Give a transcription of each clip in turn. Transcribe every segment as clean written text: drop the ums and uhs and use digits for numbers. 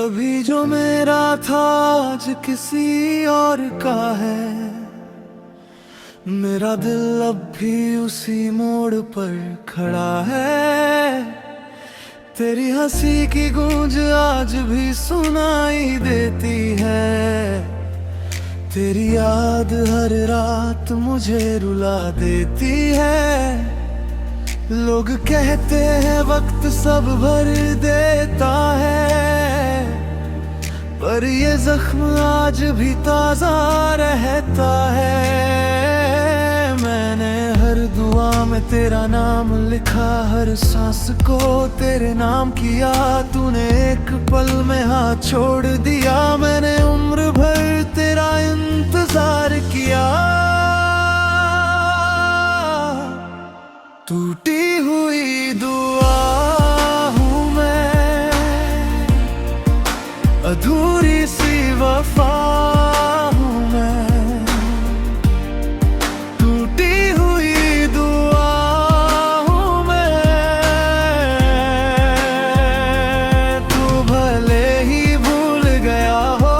कभी जो मेरा था आज किसी और का है। मेरा दिल अब भी उसी मोड़ पर खड़ा है। तेरी हंसी की गूंज आज भी सुनाई देती है। तेरी याद हर रात मुझे रुला देती है। लोग कहते हैं वक्त सब भर देता है, पर ये जख्म आज भी ताजा रहता है। मैंने हर दुआ में तेरा नाम लिखा, हर सांस को तेरे नाम किया। तूने एक पल में हाथ छोड़ दिया, मैंने उम्र भर तेरा इंतजार किया। टूटी हुई दुआ हूँ मैं, अधूरी सी वफा हूँ मैं। टूटी हुई दुआ हूँ मैं, तू भले ही भूल गया हो,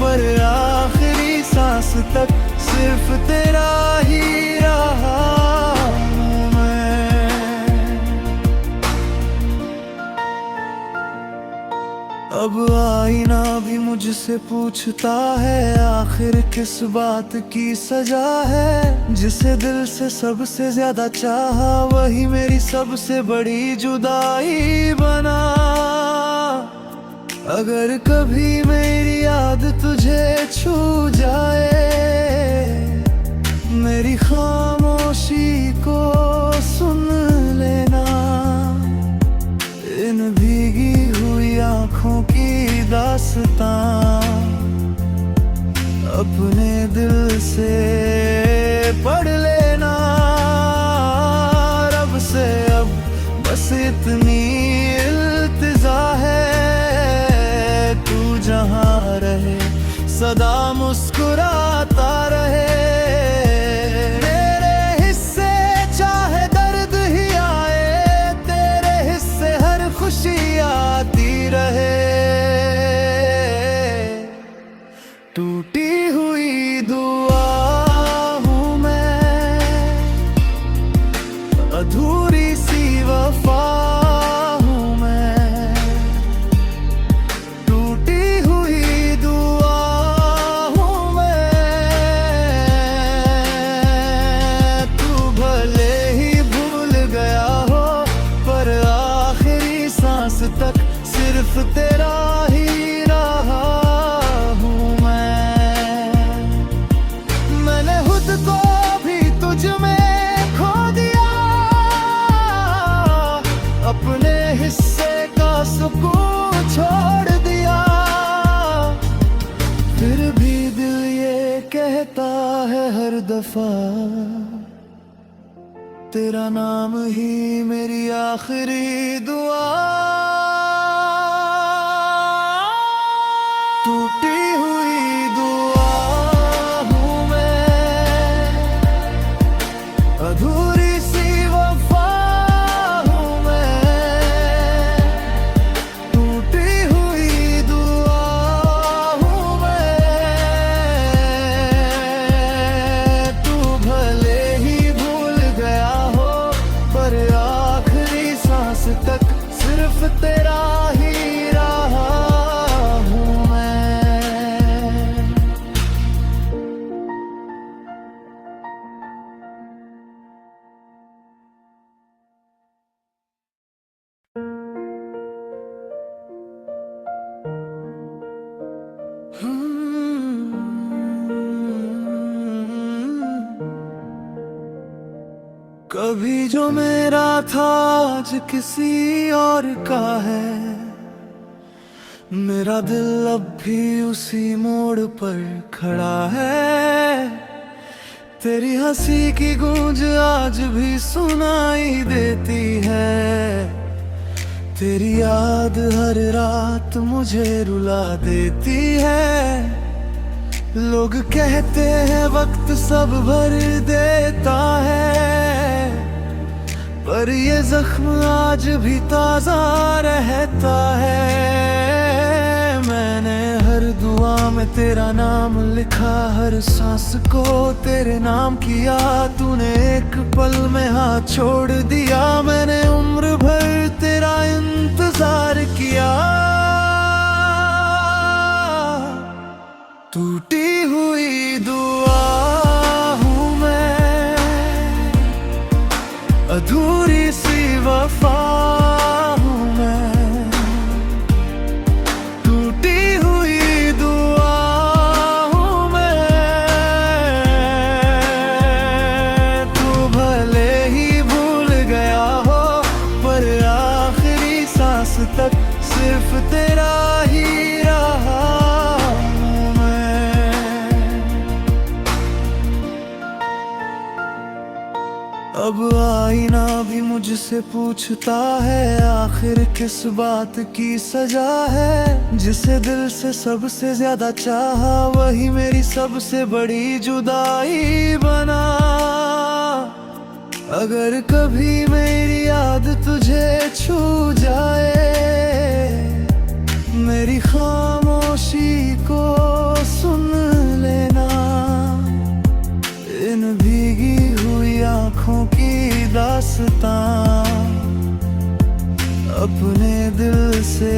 पर आखिरी सांस तक सिर्फ तेरा ही रहा। अब आईना भी मुझसे पूछता है, आखिर किस बात की सजा है। जिसे दिल से सबसे ज्यादा चाहा, वही मेरी सबसे बड़ी जुदाई बना। अगर कभी मेरी याद तुझे छू जाए, मेरी खामोशी को सुन लेना। इन भीगी हुई आँखों की दास्तां अपने दिल से पढ़ लेना। रब से अब बस इतनी इल्तिजा है, तू जहाँ रहे सदा मुस्कुराता रहे। मेरे हिस्से चाहे दर्द ही आए, तेरे हिस्से हर खुशी आती रहे। टूटी हुई दुआ हूँ मैं, अधूरी सी वफा हूँ मैं। टूटी हुई दुआ हूँ मैं, तू भले ही भूल गया हो, पर आखिरी सांस तक सिर्फ तेरा ही रहा हूँ मैं। मैंने खुद को भी तुझ में खो दिया, अपने हिस्से का सुकून छोड़ दिया। फिर भी दिल ये कहता है हर दफा, तेरा नाम ही मेरी आखिरी दुआ। टूटी हुई दुआ हूँ मैं, अधूरी सी वफा हूँ मैं। टूटी हुई दुआ हूँ मैं, तू भले ही भूल गया हो, पर आखिरी सांस तक सिर्फ तेरा ही रहा हूँ मैं। कभी जो मेरा था आज किसी और का है। मेरा दिल अब भी उसी मोड़ पर खड़ा है। तेरी हंसी की गूंज आज भी सुनाई देती है। तेरी याद हर रात मुझे रुला देती है। लोग कहते हैं वक्त सब भर देता है, पर ये जख्म आज भी ताजा रहता है। दुआ में तेरा नाम लिखा, हर सांस को तेरे नाम किया। तूने एक पल में हाथ छोड़ दिया, मैंने उम्र भर तेरा इंतजार किया। टूटी हुई दुआ हूँ मैं, अधूरी सी वफा हूँ मैं। टूटी हुई दुआ हूँ मैं, तू भले ही भूल गया हो, पर आखिरी सांस तक सिर्फ तेरा ही रहा। अब आईना भी मुझसे पूछता है, आखिर किस बात की सजा है। जिसे दिल से सबसे ज्यादा चाहा, वही मेरी सबसे बड़ी जुदाई बना। अगर कभी मेरी याद तुझे छू जाए, मेरी खामोशी को सुन लेना। इन भीगी हुई आँखों की दास्तां अपने दिल से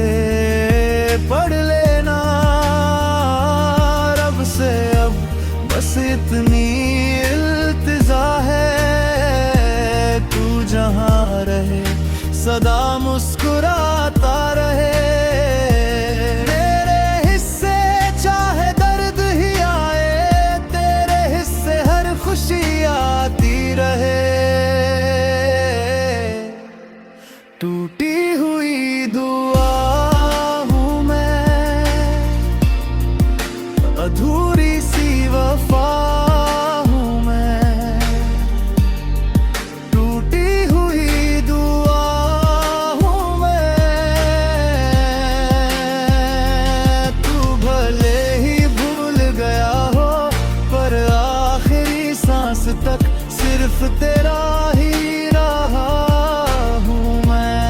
पढ़ लेना। रब से अब बस इतनी इल्तिजा है, तू जहाँ रहे सदा मुस्कुराता रहे। तेरे हिस्से चाहे दर्द ही आए, तेरे हिस्से हर खुशी आती रहे। टूटी हुई दुआ हूँ मैं, अधूरी सी वफा हूँ मैं। टूटी हुई दुआ हूँ मैं, तू भले ही भूल गया हो, पर आखिरी सांस तक सिर्फ तेरा ही रहा हूँ मैं।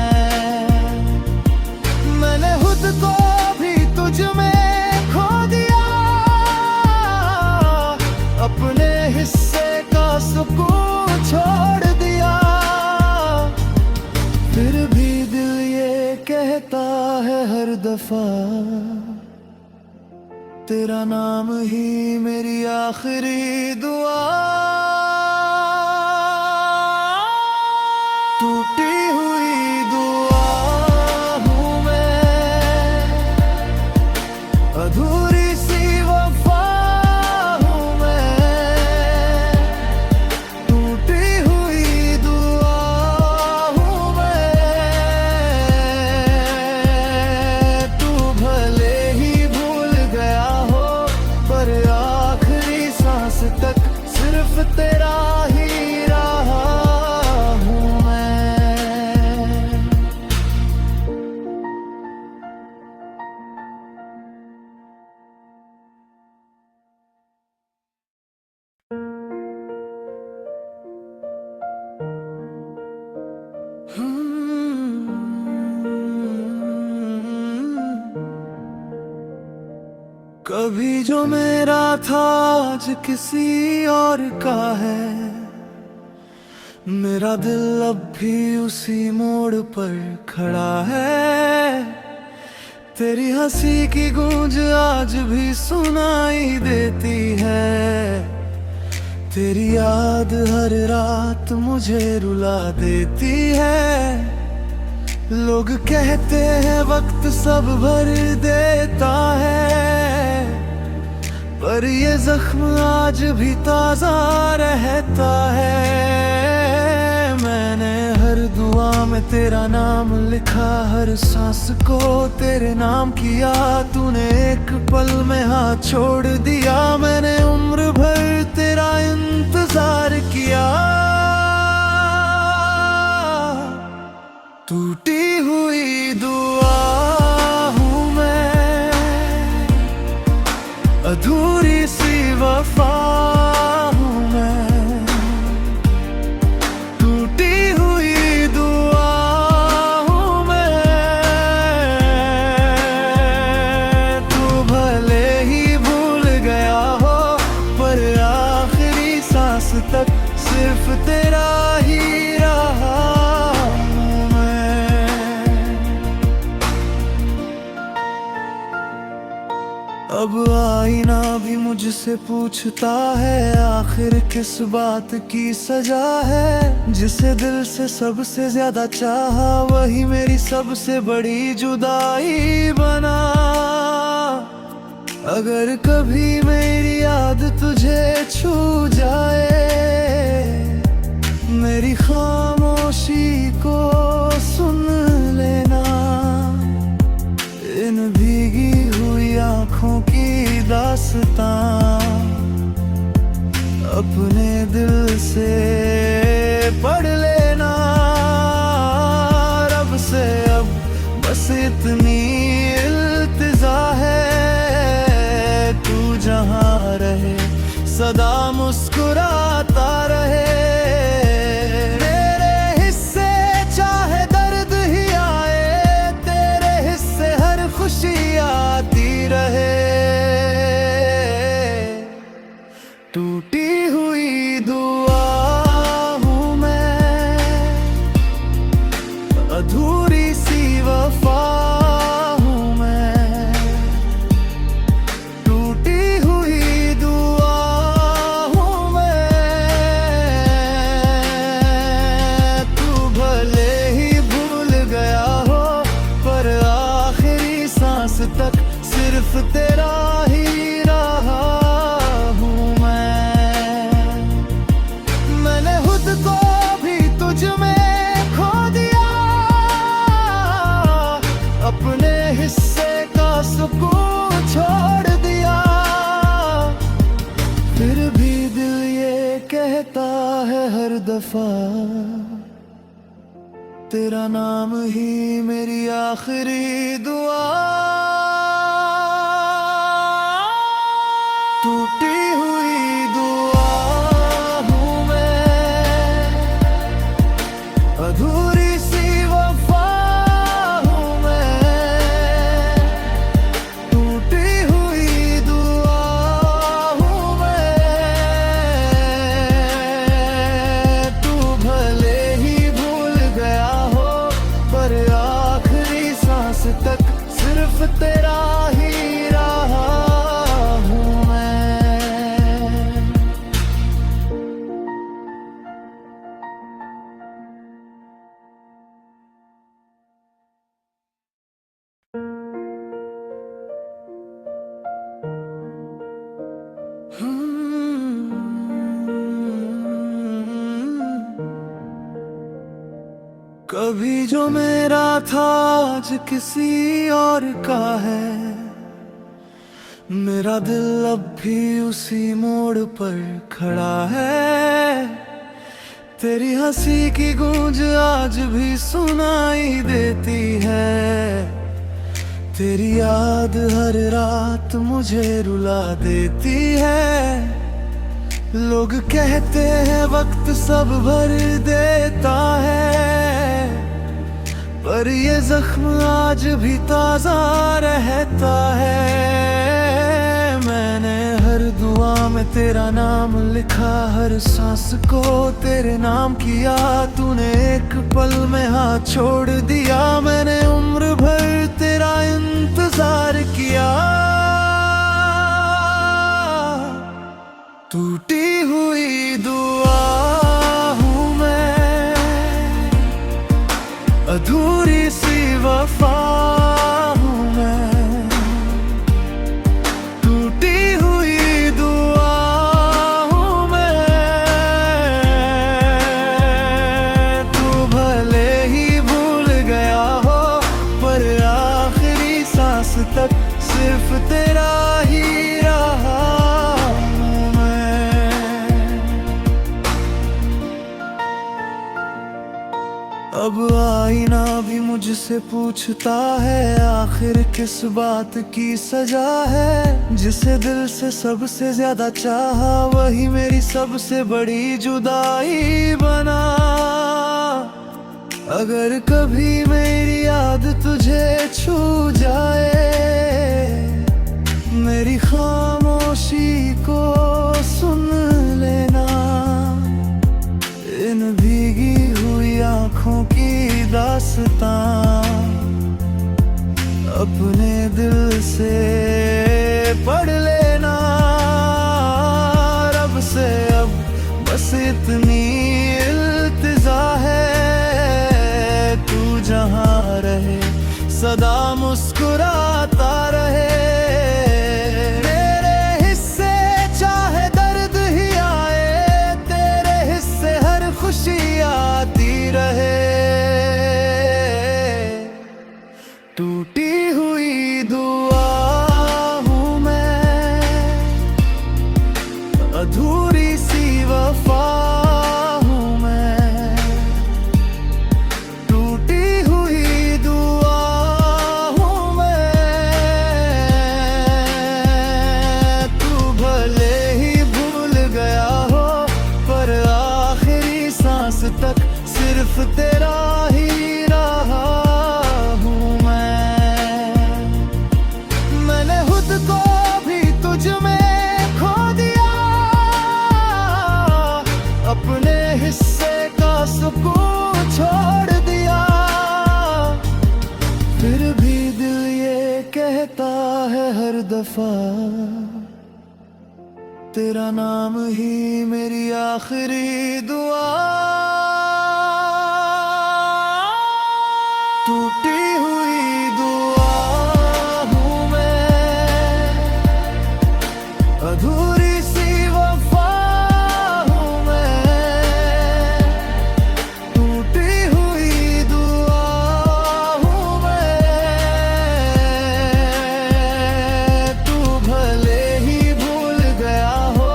मैंने खुद को भी तुझ में खो दिया, अपने हिस्से का सुकून छोड़ दिया। फिर भी दिल ये कहता है हर दफा, तेरा नाम ही मेरी आखिरी दुआ। टूटी हुई दुआ हूँ मैं, अधूरी सी वफा हूँ मैं। टूटी हुई दुआ हूँ मैं, तू भले ही भूल गया हो, पर आखिरी सांस तक सिर्फ तेरा ही रहा हूँ मैं। कभी जो मेरा था आज किसी और का है। मेरा दिल अब भी उसी मोड़ पर खड़ा है। तेरी हंसी की गूंज आज भी सुनाई देती है। तेरी याद हर रात मुझे रुला देती है। लोग कहते हैं वक्त सब भर देता है, पर ये जख्म आज भी ताजा रहता है। मैंने हर दुआ में तेरा नाम लिखा, हर सांस को तेरे नाम किया। तूने एक पल में हाथ छोड़ दिया, मैंने उम्र भर तेरा इंतजार किया। टूटी हुई दुआ हूँ मैं, अधूरी सी वफा हूँ मैं। टूटी हुई दुआ हूँ मैं, तू भले अब आईना भी मुझसे पूछता है, आखिर किस बात की सजा है। जिसे दिल से सबसे ज्यादा चाहा, वही मेरी सबसे बड़ी जुदाई बना। अगर कभी मेरी याद तुझे छू जाए, मेरी खामोशी को सुन लेना। इन भीगी हुई आँखों की दास्तां अपने दिल से पढ़ लेना। रब से अब बस इतनी इल्तिजा है, तू जहाँ रहे सदा मुस्कुराता रहे। मेरे हिस्से चाहे दर्द ही आए, तेरे हिस्से हर खुशी आती रहे। टूटी हुई दुआ हूँ मैं, अधूरी सी वफा हूँ मैं। टूटी हुई दुआ हूँ मैं, तू भले ही भूल गया हो, पर आखिरी सांस तक सिर्फ तेरा ही रहा हूँ मैं। मैंने खुद को भी तुझ में खो दिया, अपने हिस्से का सुकून छोड़ दिया। फिर भी दिल ये कहता है हर दफा, तेरा नाम ही मेरी आखिरी दुआ। टूटी हुई दुआ हूँ मैं, अधूरी सी वफा हूँ मैं। टूटी हुई दुआ हूँ मैं, तू भले ही भूल गया हो, पर आखिरी सांस तक सिर्फ तेरा ही रहा हूँ मैं। कभी जो मेरा था आज किसी और का है। मेरा दिल अब भी उसी मोड़ पर खड़ा है। तेरी हंसी की गूंज आज भी सुनाई देती है। तेरी याद हर रात मुझे रुला देती है। लोग कहते हैं वक्त सब भर देता है, पर ये जख्म आज भी ताजा रहता है। मैंने हर दुआ में तेरा नाम लिखा, हर सांस को तेरे नाम किया। तूने एक पल में हाथ छोड़ दिया, मैंने उम्र भर तेरा इंतजार किया। टूटी हुई दुआ हूँ मैं, अधूरी सी वफा हूँ मैं। टूटी हुई दुआ हूँ मैं, तू भले ही भूल गया हो, पर आखिरी सांस तक सिर्फ तेरा ही रहा। अब आईना भी मुझसे पूछता है, आखिर किस बात की सजा है। जिसे दिल से सबसे ज्यादा चाहा, वही मेरी सबसे बड़ी जुदाई बना। अगर कभी मेरी याद तुझे छू जाए, मेरी खामोशी को सुन लेना। इन भीगी हुई आँखों की दास्तां अपने दिल से अधूरी सी वफा हूँ मैं, टूटी हुई दुआ हूँ मैं। तू भले ही भूल गया हो पर आखिरी सांस तक सिर्फ तेरा ही रहा हूँ मैं। मैंने खुद को भी तुझ में खो दिया, अपने हिस्से का सुकून छोड़ दिया। फिर भी दिल ये कहता है हर दफा, तेरा नाम ही मेरी आखिरी दुआ। टूटी हुई दुआ हूँ मैं, अधूरी सी वफा हूँ मैं। टूटी हुई दुआ हूँ मैं। तू भले ही भूल गया हो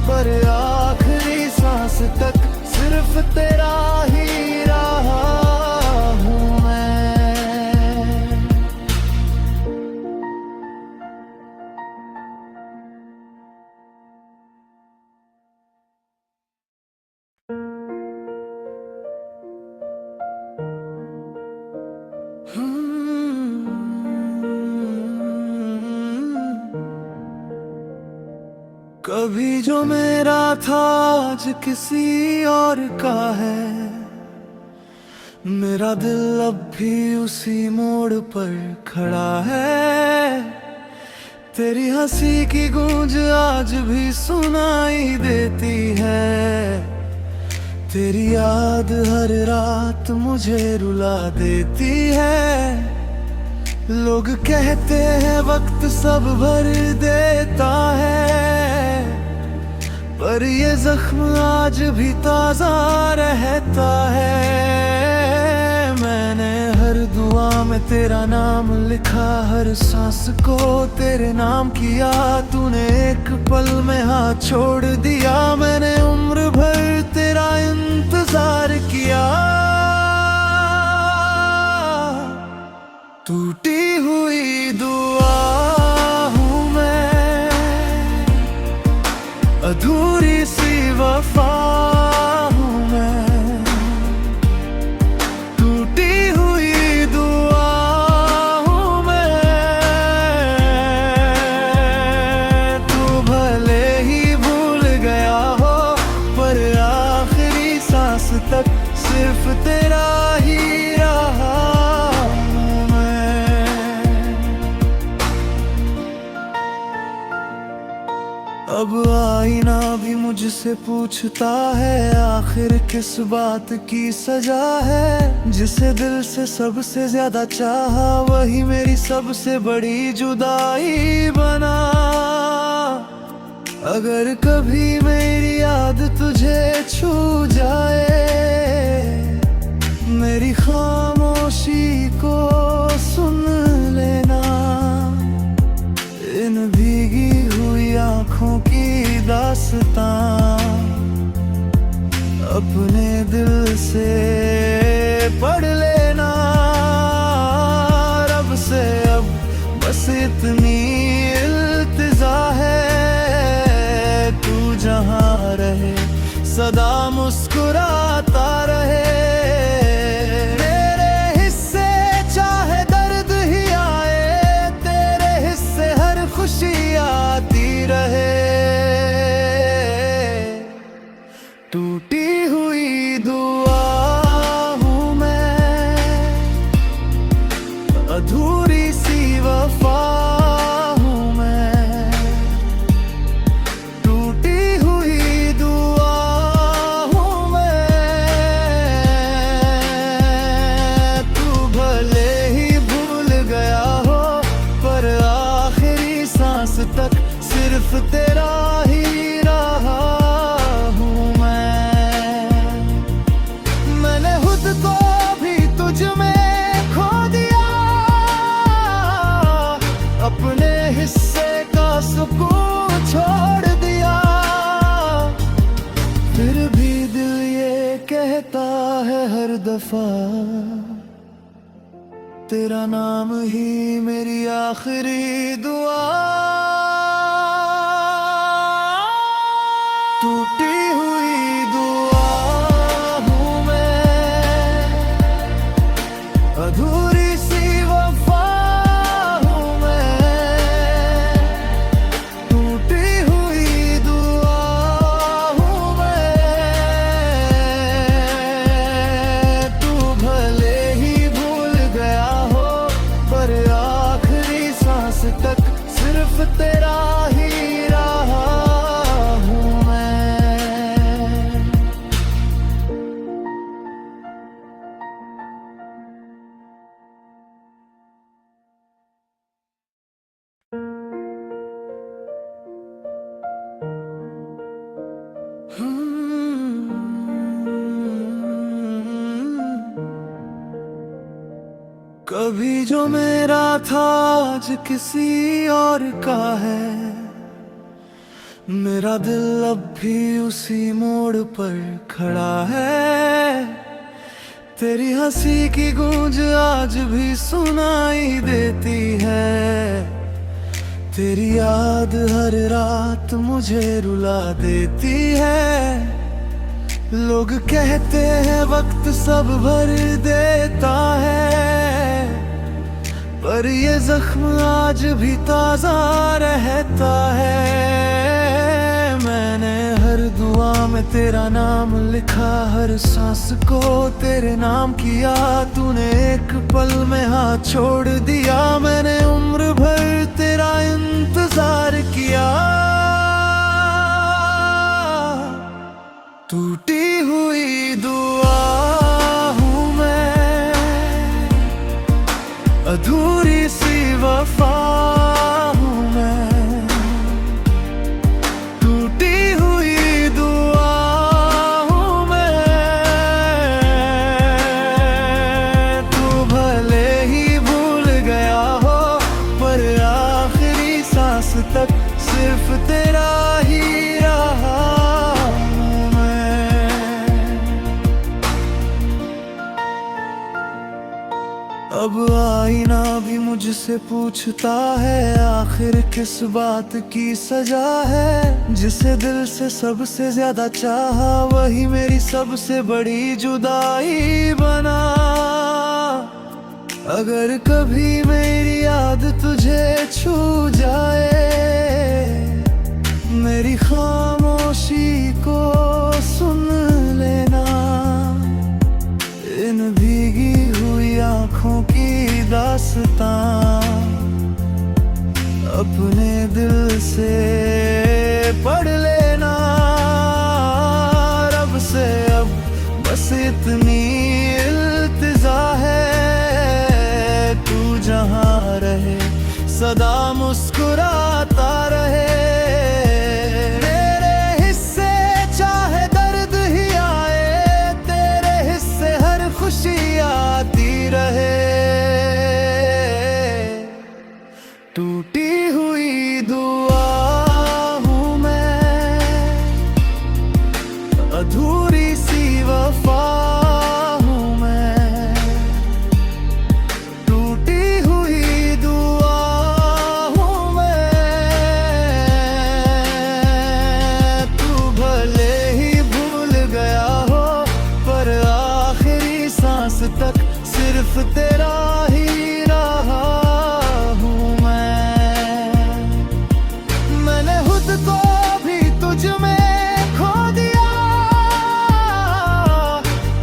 पर आखिरी सांस तक सिर्फ तेरा ही रहा हूँ मैं। कभी जो मेरा था आज किसी और का है, मेरा दिल अब भी उसी मोड़ पर खड़ा है। तेरी हंसी की गूंज आज भी सुनाई देती है, तेरी याद हर रात मुझे रुला देती है। लोग कहते हैं वक्त सब भर देता है, पर ये जख्म आज भी ताजा रहता है। मैंने हर दुआ में तेरा नाम लिखा, हर सांस को तेरे नाम किया। तूने एक पल में हाथ छोड़ दिया, मैंने उम्र भर तेरा इंतजार किया। टूटी हुई दुआ हूँ मैं, अधूरी सी वफा हूँ मैं। टूटी हुई दुआ हूँ मैं। तू भले ही भूल गया हो पर आखिरी सांस तक सिर्फ तेरा ही रहा हूँ मैं। अब आईना भी मुझसे पूछता है आखिर किस बात की सजा है। जिसे दिल से सबसे ज्यादा चाहा वही मेरी सबसे बड़ी जुदाई बना। अगर कभी मेरी याद तुझे छू जाए, मेरी खामोशी को सुन लेना। इन भीगी हुई आँखों की दास्तां अपने दिल से पढ़ लेना। रब से अब बस इतनी इल्तिजा है, तू जहाँ रहे सदा मुस्कुराता रहे। तेरे हिस्से चाहे दर्द ही आए, तेरे हिस्से हर खुशी आती रहे। टूटी हुई दुआ हूँ मैं, अधूरी सी वफा हूँ मैं। टूटी हुई दुआ हूँ हर दफा, तेरा नाम ही मेरी आखिरी दुआ। टूटी हुई दुआ हूँ मैं, अधूरी सी वफा हूँ मैं। टूटी हुई दुआ हूँ मैं, तू भले ही भूल गया हो, पर आखिरी सांस तक सिर्फ तेरा ही रहा हूँ मैं। कभी जो मेरा था आज किसी और का है, मेरा दिल अब भी उसी मोड़ पर खड़ा है। तेरी हंसी की गूंज आज भी सुनाई देती है, तेरी याद हर रात मुझे रुला देती है। लोग कहते हैं वक्त सब भर देता है, पर ये जख्म आज भी ताजा रहता है। मैंने हर दुआ में तेरा नाम लिखा, हर सांस को तेरे नाम किया। तूने एक पल में हाथ छोड़ दिया, मैंने उम्र भर तेरा इंतजार किया। टूटी हुई दुआ हूँ मैं, अधूरी सी वफा हूँ मैं। टूटी हुई दुआ हूँ मैं, तू भले ही भूल गया हो, पर आखिरी सांस तक सिर्फ तेरा ही रहा। अब आईना भी मुझसे पूछता है, आखिर किस बात की सजा है। जिसे दिल से सबसे ज्यादा चाहा, वही मेरी सबसे बड़ी जुदाई बना। अगर कभी मेरी याद तुझे छू जाए, मेरी खामोशी को सुन लेना। इन भीगी हुई आँखों की दास्तां अपने दिल से पढ़ लेना। रब से अब बस इतनी इल्तिजा है, तू जहाँ रहे सदा मुस्कुराता रहे। तेरे हिस्से चाहे दर्द ही आए, तेरे हिस्से हर खुशी आती रहे। टूटी हुई दुआ हूँ मैं, अधूरी सी वफा हूँ मैं। टूटी हुई दुआ हूँ मैं, तू भले ही भूल गया हो, पर आखिरी सांस तक सिर्फ तेरा ही रहा हूँ मैं। मैंने खुद को भी तुझ में खो दिया,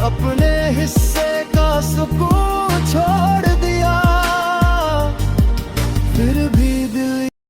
अपने हिस्से का सुकून